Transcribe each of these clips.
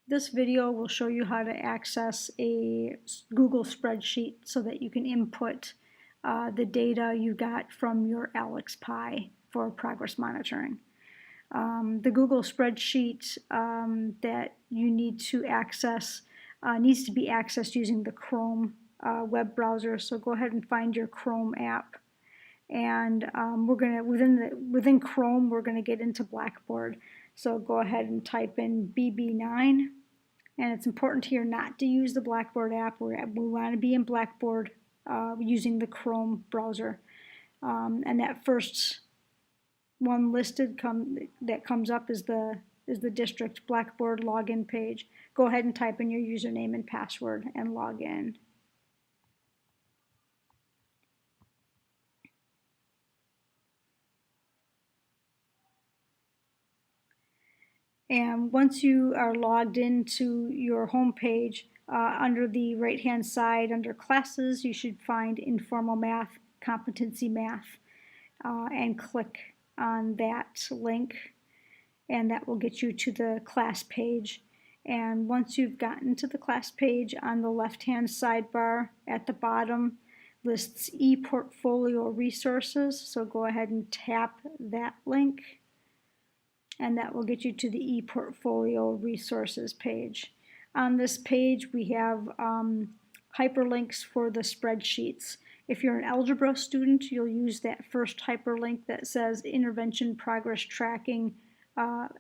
This video will show you how to access a Google spreadsheet so that you can input the data you got from your AlexPy for progress monitoring. The Google spreadsheet that you need to access needs to be accessed using the Chrome web browser. So go ahead and find your Chrome app, and we're gonna within Chrome we're gonna get into Blackboard. So go ahead and type in BB9. And it's important here not to use the Blackboard app. We want to be in Blackboard using the Chrome browser. And that first one listed that comes up is the district Blackboard login page. Go ahead and type in your username and password and log in. And once you are logged into your home page, under the right-hand side, under Classes, you should find Informal Math, Competency Math, and click on that link, and that will get you to the class page. And once you've gotten to the class page, on the left-hand sidebar at the bottom lists ePortfolio resources, so go ahead and tap that link, and that will get you to the ePortfolio resources page. On this page we have hyperlinks for the spreadsheets. If you're an algebra student, you'll use that first hyperlink that says Intervention Progress Tracking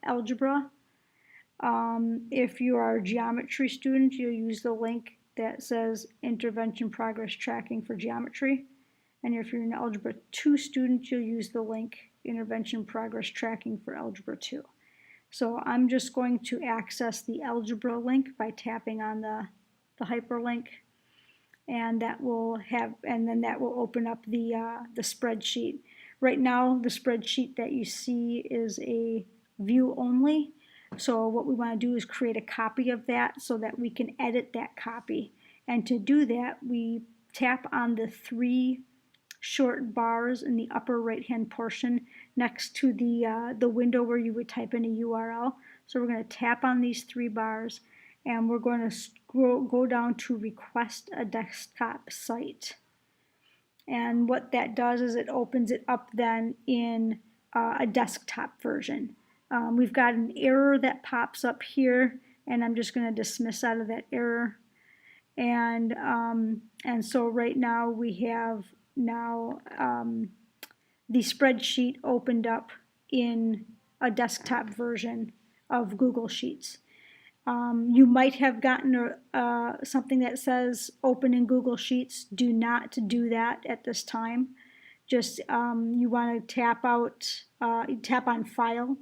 Algebra. If you are a geometry student, you'll use the link that says Intervention Progress Tracking for Geometry. And if you're an Algebra 2 student, you'll use the link Intervention Progress Tracking for Algebra 2. So I'm just going to access the algebra link by tapping on the hyperlink, and that will then that will open up the spreadsheet. Right now, the spreadsheet that you see is a view only. So what we want to do is create a copy of that so that we can edit that copy. And to do that, we tap on the three short bars in the upper right-hand portion next to the window where you would type in a URL. So we're going to tap on these three bars, and we're going to go down to Request a Desktop Site. And what that does is it opens it up then in a desktop version. We've got an error that pops up here, and I'm just going to dismiss out of that error. And so right now we have the spreadsheet opened up in a desktop version of Google Sheets. You might have gotten something that says open in Google Sheets. Do not do that at this time. Just you want to tap on File,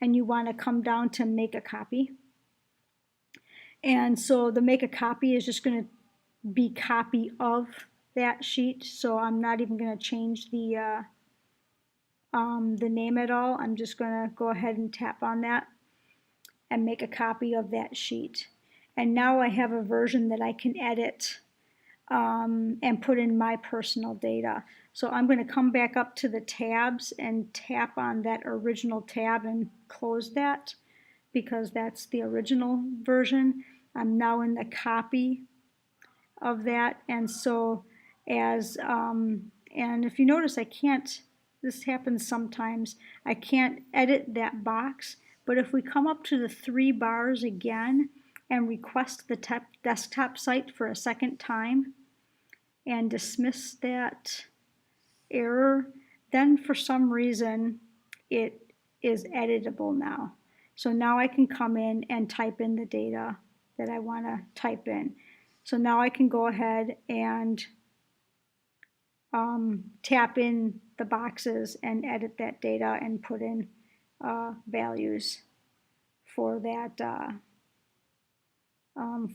and you want to come down to Make a Copy. And so the Make a Copy is just going to be copy of that sheet. So I'm not even going to change the name at all. I'm just going to go ahead and tap on that and make a copy of that sheet. And now I have a version that I can edit and put in my personal data. So I'm going to come back up to the tabs and tap on that original tab and close that, because that's the original version. I'm now in the copy of that, and so and if you notice, I can't, this happens sometimes, I can't edit that box. But if we come up to the three bars again and request the desktop site for a second time and dismiss that error, then for some reason it is editable now. So now I can come in and type in the data that I want to type in. So now I can go ahead and tap in the boxes and edit that data and put in values for that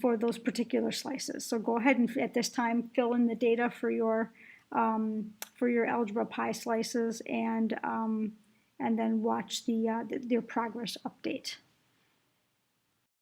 for those particular slices. So go ahead and at this time fill in the data for your algebra pie slices, and then watch your progress update.